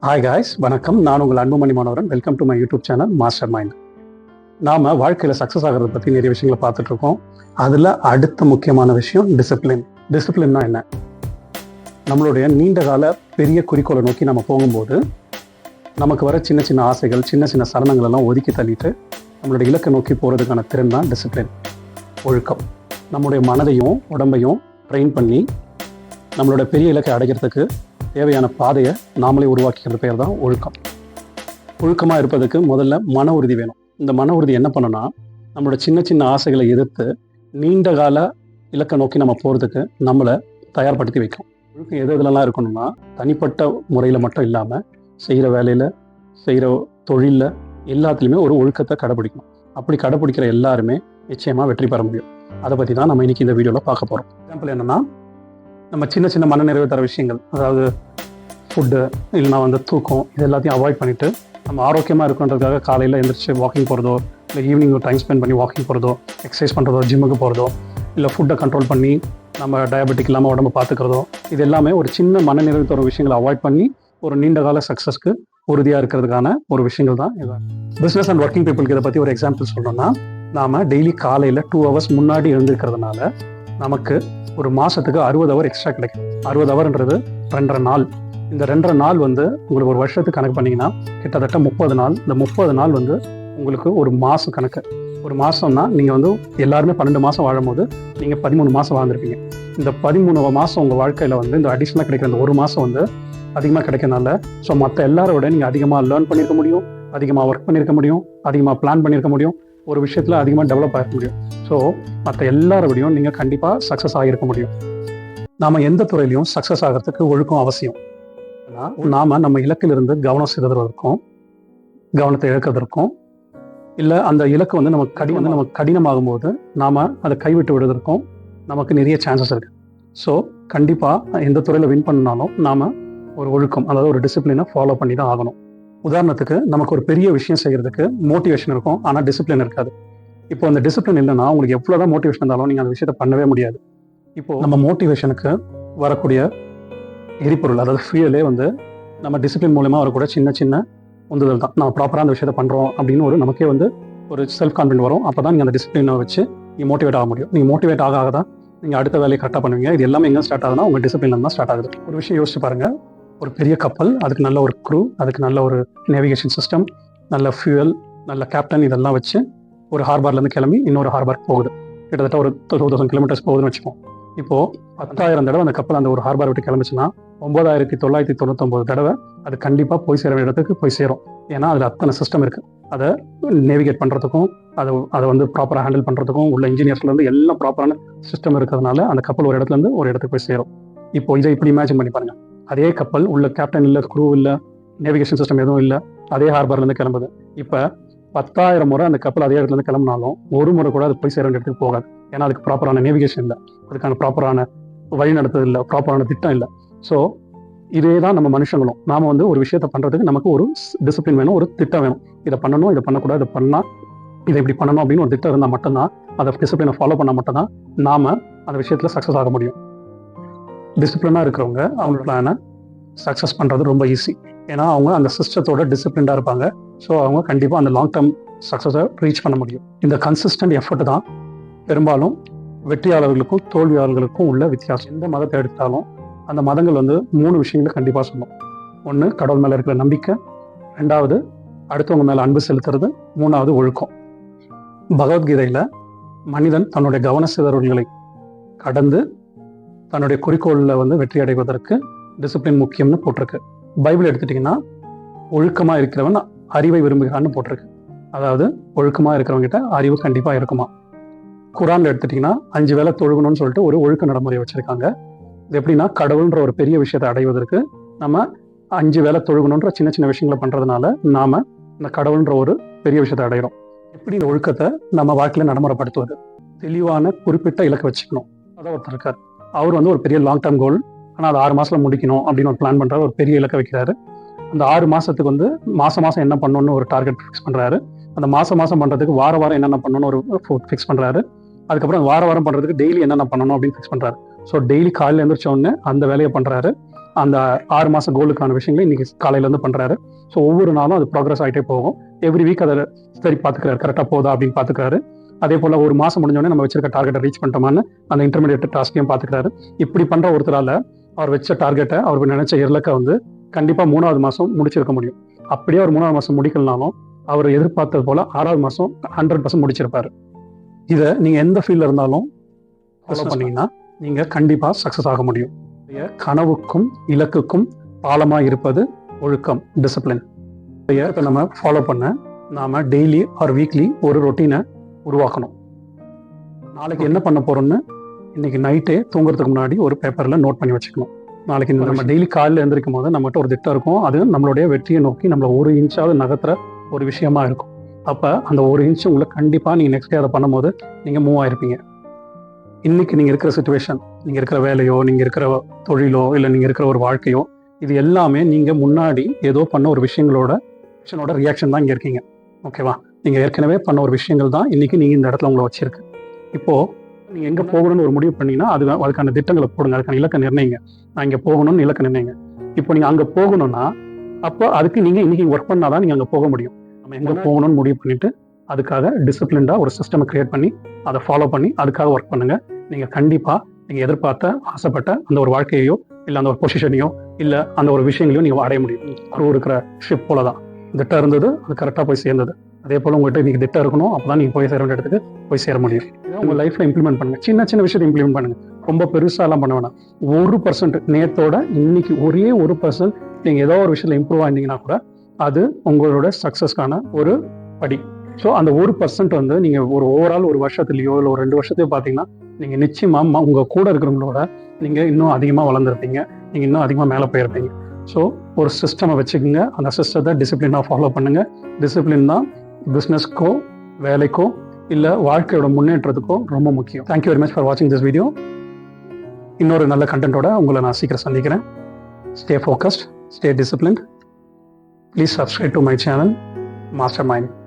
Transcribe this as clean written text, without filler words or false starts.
Hi guys, வணக்கம். நான் உங்கள் அன்புமணி மாணவரன். Welcome to my YouTube channel master mind. நாம் வாழ்க்கையில் சக்ஸஸ் ஆகிறத பற்றி நிறைய விஷயங்களை பார்த்துட்டு இருக்கோம். அதில் அடுத்த முக்கியமான விஷயம் டிசிப்ளின். டிசிப்ளின்னா என்ன? நம்மளுடைய நீண்ட கால பெரிய குறிக்கோளை நோக்கி நம்ம போகும்போது நமக்கு வர சின்ன சின்ன ஆசைகள், சின்ன சின்ன சலனங்கள் எல்லாம் ஒதுக்கி தள்ளிட்டு நம்மளுடைய இலக்கை நோக்கி போகிறதுக்கான திறன் தான் டிசிப்ளின், ஒழுக்கம். நம்முடைய மனதையும் உடம்பையும் ட்ரெயின் பண்ணி நம்மளோட பெரிய இலக்கை அடைக்கிறதுக்கு தேவையான பாதையை நாமளே உருவாக்கிக்கிறது பேர் தான் ஒழுக்கம். ஒழுக்கமாக இருப்பதுக்கு முதல்ல மன உறுதி வேணும். இந்த மன உறுதி என்ன பண்ணுன்னா, நம்மளோட சின்ன சின்ன ஆசைகளை எதிர்த்து நீண்ட கால இலக்கை நோக்கி நம்ம போகிறதுக்கு நம்மளை தயார்படுத்தி வைக்கும். ஒழுக்கம் எது எதுலலாம் இருக்கணும்னா, தனிப்பட்ட முறையில் மட்டும் இல்லாமல் செய்கிற வேலையில், செய்கிற தொழிலில் எல்லாத்துலேயுமே ஒரு ஒழுக்கத்தை கடைப்பிடிக்கணும். அப்படி கடைப்பிடிக்கிற எல்லாருமே நிச்சயமாக வெற்றி பெற முடியும். அதை பற்றி தான் நம்ம இன்னைக்கு இந்த வீடியோவில் பார்க்க போகிறோம். எக்ஸாம்பிள் என்னென்னா, நம்ம சின்ன சின்ன மன நிறைவு தர விஷயங்கள், அதாவது ஃபுட்டு இல்லைனா தூக்கம், இது எல்லாத்தையும் அவாய்ட் பண்ணிவிட்டு நம்ம ஆரோக்கியமாக இருக்குன்றதுக்காக காலையில் எழுந்திரிச்சு வாக்கிங் போகிறதோ, இல்லை ஈவினிங் டைம் ஸ்பெண்ட் பண்ணி வாக்கிங் போகிறதோ, எக்ஸசைஸ் பண்ணுறதோ, ஜிம்முக்கு போகிறதோ, இல்லை ஃபுட்டை கண்ட்ரோல் பண்ணி நம்ம டயபெட்டிக் இல்லாமல் உடம்பு பார்த்துக்கிறதோ, இது எல்லாமே ஒரு சின்ன மன நிறைவு தர விஷயங்களை அவாய்ட் பண்ணி ஒரு நீண்ட கால சக்ஸஸ்க்கு உறுதியாக இருக்கிறதுக்கான ஒரு விஷயங்கள் தான் இது. பிஸ்னஸ் அண்ட் ஒர்க்கிங் பீப்புளுக்கு இதை பற்றி ஒரு எக்ஸாம்பிள் சொல்லணும்னா, நாம் டெய்லி காலையில் 2 hours முன்னாடி எழுந்திருக்கிறதுனால நமக்கு ஒரு மாதத்துக்கு 60 hour எக்ஸ்ட்ரா கிடைக்கும். 60 hourன்றது 2.5 நாள். இந்த 2.5 நாள் உங்களுக்கு ஒரு வருஷத்துக்கு கணக்கு பண்ணிங்கன்னா கிட்டத்தட்ட 30 நாள். இந்த 30 நாள் உங்களுக்கு ஒரு மாதம் கணக்கு. ஒரு மாதம்னா நீங்கள் எல்லாருமே 12 மாதம் வாழும்போது நீங்கள் 13 மாதம் வாழ்ந்துருப்பீங்க. இந்த 13 மாதம் உங்கள் வாழ்க்கையில் இந்த அடிஷ்னலாக கிடைக்கிற இந்த ஒரு மாதம் அதிகமாக கிடைக்கிறதுனால, ஸோ மற்ற எல்லாரோட நீங்கள் அதிகமாக லேர்ன் பண்ணியிருக்க முடியும், அதிகமாக ஒர்க் பண்ணியிருக்க முடியும், அதிகமாக பிளான் பண்ணியிருக்க முடியும், ஒரு விஷயத்தில் அதிகமாக டெவலப் ஆகிருக்க முடியும். ஸோ மற்ற எல்லாரோடையும் நீங்கள் கண்டிப்பாக சக்ஸஸ் ஆகியிருக்க முடியும். நாம் எந்த துறையிலையும் சக்ஸஸ் ஆகிறதுக்கு ஒழுக்கம் அவசியம். நாம் நம்ம இலக்கிலிருந்து கவனம் சிதறுவதற்கும், கவனத்தை இழக்கிறதுக்கும், இல்லை அந்த இலக்கு நமக்கு கடினமாகும் போது நாம் அதை கைவிட்டு விடுவதற்கும் நமக்கு நிறைய சான்சஸ் இருக்குது. ஸோ கண்டிப்பாக எந்த துறையில் வின் பண்ணாலும் நாம் ஒரு ஒழுக்கம், அதாவது ஒரு டிசிப்ளினை ஃபாலோ பண்ணி தான் ஆகணும். உதாரணத்துக்கு, நமக்கு ஒரு பெரிய விஷயம் செய்கிறதுக்கு மோட்டிவேஷன் இருக்கும், ஆனால் டிசிப்ளின் இருக்காது. இப்போ அந்த டிசிப்ளின் இல்லைன்னா உங்களுக்கு எவ்வளோதான் மோட்டிவேஷன் இருந்தாலும் நீங்கள் அந்த விஷயத்தை பண்ணவே முடியாது. இப்போ நம்ம மோட்டிவேஷனுக்கு வரக்கூடிய எரிபொருள், அதாவது ஃபியூலே நம்ம டிசிப்ளின் மூலமாக வரக்கூடிய சின்ன சின்ன உந்துதல் தான். நம்ம ப்ராப்பராக அந்த விஷயத்தை பண்ணுறோம் அப்படின்னு நமக்கே ஒரு செல்ஃப் கான்ஃபிடென்ட் வரும். அப்போ தான் நீங்கள் அந்த டிசிப்ளினை வச்சு நீங்கள் மோட்டிவேட் ஆக முடியும். நீங்கள் மோட்டிவேட் ஆக தான் நீங்கள் அடுத்த வேலையை கரெக்டாக பண்ணுவீங்க. இது எல்லாமே எங்கே ஸ்டார்ட் ஆகுதுன்னா உங்கள் டிசிப்ளின் தான் ஸ்டார்ட் ஆகுது. ஒரு விஷயம் யோசிச்சு பாருங்கள். ஒரு பெரிய கப்பல், அதுக்கு நல்ல ஒரு க்ரூ, அதுக்கு நல்ல ஒரு நேவிகேஷன் சிஸ்டம், நல்ல ஃபியூயல், நல்ல கேப்டன், இதெல்லாம் வச்சு ஒரு ஹார்பர்லேருந்து கிளம்பி இன்னொரு ஹார்பருக்கு போகுது. கிட்டத்தட்ட ஒரு 2000 kilometers போகுதுன்னு வச்சுப்போம். இப்போது 10,000 தடவை அந்த கப்பல் அந்த ஒரு ஹார்பர் விட்டு கிளம்பிச்சுன்னா 9,999 தடவை அது கண்டிப்பாக போய் சேர இடத்துக்கு போய் சேரும். ஏன்னா அதில் அத்தனை சிஸ்டம் இருக்குது. அதை நேவிகேட் பண்ணுறதுக்கும், அதை ப்ராப்பராக ஹேண்டில் பண்ணுறதுக்கும் உள்ள இன்ஜினியர்ஸ்லேருந்து எல்லாம் ப்ராப்பரான சிஸ்டம் இருக்கிறதுனால அந்த கப்பல் ஒரு இடத்துலேருந்து ஒரு இடத்துக்கு போய் சேரும். இப்போ இதை இப்படி இமேஜின் பண்ணி பாருங்கள். அதே கப்பல் உள்ள கேப்டன் இல்லை, க்ரூ இல்லை, நேவிகேஷன் சிஸ்டம் எதுவும் இல்லை, அதே ஹார்பர்லேருந்து கிளம்புது. இப்போ 10,000 முறை அந்த கப்பல் அதே இடத்துலேருந்து கிளம்பினாலும் ஒரு முறை கூட அது போய் சேர வேண்டிய இடத்துக்கு போகாது. ஏன்னா அதுக்கு ப்ராப்பரான நேவிகேஷன் இல்லை, அதுக்கான ப்ராப்பரான வழி நடத்துறது இல்லை, ப்ராப்பரான திட்டம் இல்லை. ஸோ இதே தான் நம்ம மனுஷங்களும். நாம் ஒரு விஷயத்தை பண்ணுறதுக்கு நமக்கு ஒரு டிசிப்ளின் வேணும், ஒரு திட்டம் வேணும். இதை பண்ணணும், இதை பண்ணக்கூடாது, இதை பண்ணால் இதை இப்படி பண்ணணும் அப்படின்னு ஒரு திட்டம் இருந்தால் மட்டும்தான், அதை டிசிப்ளினை ஃபாலோ பண்ணால் மட்டும்தான் நாம் அந்த விஷயத்தில் சக்ஸஸ் ஆக முடியும். டிசிப்ளினாக இருக்கிறவங்க அவங்க பிளானை சக்ஸஸ் பண்ணுறது ரொம்ப ஈஸி. ஏன்னா அவங்க அந்த சிஸ்டத்தோட டிசிப்ளின்டாக இருப்பாங்க. ஸோ அவங்க கண்டிப்பாக அந்த லாங் டேர்ம் சக்ஸஸை ரீச் பண்ண முடியும். இந்த கன்சிஸ்டன்ட் எஃபர்ட் தான் பெரும்பாலும் வெற்றியாளர்களுக்கும் தோல்வியாளர்களுக்கும் உள்ள வித்தியாசம். எந்த மதத்தை எடுத்தாலும் அந்த மதங்கள் 3 விஷயங்களை கண்டிப்பாக சொல்லும். ஒன்று, கடவுள் மேலே இருக்கிற நம்பிக்கை. 2வது, அடுத்தவங்க மேலே அன்பு செலுத்துறது. 3வது, ஒழுக்கம். பகவத்கீதையில் மனிதன் தன்னுடைய கவன சிதறல்களை கடந்து தன்னுடைய குறிக்கோளில் வெற்றி அடைவதற்கு டிசிப்ளின் முக்கியம்னு போட்டிருக்கு. பைபிள் எடுத்துட்டிங்கன்னா ஒழுக்கமாக இருக்கிறவன் அறிவை விரும்புகிறான்னு போட்டிருக்கு. அதாவது ஒழுக்கமாக இருக்கிறவங்கிட்ட அறிவு கண்டிப்பாக இருக்குமா. குரானில் எடுத்துட்டிங்கன்னா 5 வேளை தொழுகணும்னு சொல்லிட்டு ஒரு ஒழுக்க நடைமுறை வச்சுருக்காங்க. இது எப்படின்னா, கடவுள்ன்ற ஒரு பெரிய விஷயத்தை அடைவதற்கு நம்ம 5 வேளை தொழுகணுன்ற சின்ன சின்ன விஷயங்களை பண்ணுறதுனால நாம் இந்த கடவுள்ன்ற ஒரு பெரிய விஷயத்தை அடைகிறோம். எப்படி இந்த ஒழுக்கத்தை நம்ம வாழ்க்கையில் நடைமுறைப்படுத்துவது? தெளிவான குறிப்பிட்ட இலக்கை வச்சுக்கணும். அதான் ஒருத்தர் இருக்கார். அவர் ஒரு பெரிய லாங் டேர்ம் கோல், ஆனால் அது 6 மாதத்தில் முடிக்கணும் அப்படின்னு ஒரு பிளான் பண்ணுறாரு. ஒரு பெரிய இலக்கை வைக்கிறாரு. அந்த 6 மாதத்துக்கு மாதம் என்ன பண்ணணும்னு ஒரு டார்கெட் ஃபிக்ஸ் பண்ணுறாரு. அந்த மாதம் பண்ணுறதுக்கு வாரம் என்னென்ன பண்ணணும்னு ஒரு ஃபிக்ஸ் பண்ணுறாரு. அதுக்கப்புறம் வாரம் பண்ணுறதுக்கு டெய்லி என்னென்ன பண்ணணும் அப்படின்னு ஃபிக்ஸ் பண்ணுறாரு. ஸோ டெய்லி காலையில் எழுந்திரிச்ச உடனே அந்த வேலையை பண்ணுறாரு. அந்த 6 மாச கோலுக்கான விஷயங்களை இன்னைக்கு காலையிலேருந்து பண்ணுறாரு. ஸோ ஒவ்வொரு நாளும் அது ப்ராக்ரஸ் ஆகிட்டே போகும். எவ்ரி வீக் அதை சரி பார்த்துக்கிறாரு, கரெக்டாக போதா அப்படின்னு பார்த்துக்கிறாரு. அதே போல் ஒரு மாதம் முடிஞ்சோடனே நம்ம வச்சிருக்க டார்கெட்டை ரீச் பண்ணிட்டோமான்னு அந்த இன்டர்மீடியட் டாஸ்க்கையும் பார்த்துக்கிறாரு. இப்படி பண்ணுற ஒருத்தரால் அவர் வச்ச டார்கெட்டை, அவர் நினைச்ச இலக்கை வந்து கண்டிப்பாக 3வது மாதம் முடிச்சிருக்க முடியும். அப்படியே அவர் 3வது மாதம் முடிக்கலனாலும் அவர் எதிர்பார்த்தது போல் 6வது மாதம் 100% முடிச்சிருப்பாரு. இதை நீங்கள் எந்த ஃபீல்டில் இருந்தாலும் ஃபாலோ பண்ணீங்கன்னா நீங்கள் கண்டிப்பாக சக்ஸஸ் ஆக முடியும். கனவுக்கும் இலக்குக்கும் பாலமாக இருப்பது ஒழுக்கம், டிசிப்ளின். இதை நம்ம ஃபாலோ பண்ண நாம டெய்லி ஆர் வீக்லி ஒரு ரொட்டீனை உருவாக்கணும். நாளைக்கு என்ன பண்ண போறோம்னு இன்னைக்கு நைட்டே தூங்குறதுக்கு முன்னாடி ஒரு பேப்பர்ல நோட் பண்ணி வச்சுக்கணும். நாளைக்கு நம்ம டெய்லி காலையில் எழுந்திருக்கும் போது நம்மகிட்ட ஒரு திட்டம் இருக்கும். அது நம்மளுடைய வெற்றியை நோக்கி நம்மள 1 இன்ச்சாவது நகர்த்துற ஒரு விஷயமா இருக்கும். அப்ப அந்த 1 இன்ச் உங்களுக்கு கண்டிப்பா நீங்க நெக்ஸ்ட் டே அதை பண்ணும்போது நீங்க மூவ் ஆயிருப்பீங்க. இன்னைக்கு நீங்க இருக்கிற சிச்சுவேஷன், நீங்க இருக்கிற வேலையோ, நீங்க இருக்கிற தொழிலோ, இல்லை நீங்க இருக்கிற ஒரு வாழ்க்கையோ, இது எல்லாமே நீங்க முன்னாடி ஏதோ பண்ண ஒரு விஷயங்களோட ரியாக்ஷன் தான் இங்க இருக்கீங்க. ஓகேவா? நீங்க ஏற்கனவே பண்ண ஒரு விஷயங்கள் தான் இன்னைக்கு நீங்க இந்த இடத்துல உங்களை வச்சிருக்கு. இப்போ நீங்க எங்க போகணும்னு ஒரு முடிவு பண்ணீங்கன்னா அதுக்கான திட்டங்களை போடுங்க, அதுக்கான இலக்கை நிர்ணயிங்க. நான் இங்க போகணும்னு இலக்கை நிர்ணயிங்க. இப்போ நீங்க அங்க போகணும்னா அப்போ அதுக்கு நீங்க இன்னைக்கு ஒர்க் பண்ணாதான் நீங்க அங்க போக முடியும். நம்ம எங்க போகணும்னு முடிவு பண்ணிட்டு அதுக்காக டிசிப்ளின்டா ஒரு சிஸ்டம் கிரியேட் பண்ணி அதை ஃபாலோ பண்ணி அதுக்காக ஒர்க் பண்ணுங்க. நீங்க கண்டிப்பா நீங்க எதிர்பார்த்த, ஆசைப்பட்ட அந்த ஒரு வாழ்க்கையோ, இல்லை அந்த ஒரு பொசிஷனையோ, இல்லை அந்த ஒரு விஷயங்களையும் நீங்க அடைய முடியும். குரு இருக்கிற ஷிப் போலதான் திட்டம் இருந்தது, அது கரெக்டாக போய் சேர்ந்தது. அதே போல உங்கள்கிட்ட இன்னைக்கு திட்டம் இருக்கணும், அப்பதான் நீங்க போய் சேர வேண்டிய இடத்துக்கு போய் சேர முடியும். உங்க லைஃப்ல இம்ப்ளிமெண்ட் பண்ணுங்க. சின்ன சின்ன விஷயத்தை இம்ப்ளிமெண்ட் பண்ணுங்க. ரொம்ப பெருசா எல்லாம் பண்ண வேணாம். 1% நேத்தோட இன்னைக்கு ஒரே 1% நீங்க ஏதோ ஒரு விஷயத்துல இம்ப்ரூவ் ஆயிருந்தீங்கன்னா கூட அது உங்களோட சக்சஸ்க்கான ஒரு படி. ஸோ அந்த 1% வந்து நீங்க ஒரு ஓவரால் ஒரு வருஷத்துலயோ இல்லை ஒரு 2 வருஷத்தையோ பார்த்தீங்கன்னா நீங்க நிச்சயமா உங்க கூட இருக்கிறவங்களோட நீங்க இன்னும் அதிகமாக வளர்ந்துருப்பீங்க, நீங்க இன்னும் அதிகமாக மேலே போயிருப்பீங்க. ஸோ ஒரு சிஸ்டமை வச்சுக்கோங்க. அந்த சிஸ்டத்தை டிசிப்ளினாக ஃபாலோ பண்ணுங்க. டிசிப்ளின் தான் பிஸ்னஸ்க்கோ, வேலைக்கோ, இல்லை வாழ்க்கையோட முன்னேற்றத்துக்கோ ரொம்ப முக்கியம். தேங்க்யூ வெரி மச் ஃபார் வாட்சிங் திஸ் வீடியோ. இன்னொரு நல்ல கண்டென்ட்டோட உங்களை நான் சீக்கிரம் சந்திக்கிறேன். Stay focused, stay disciplined. Please subscribe to my channel master mind.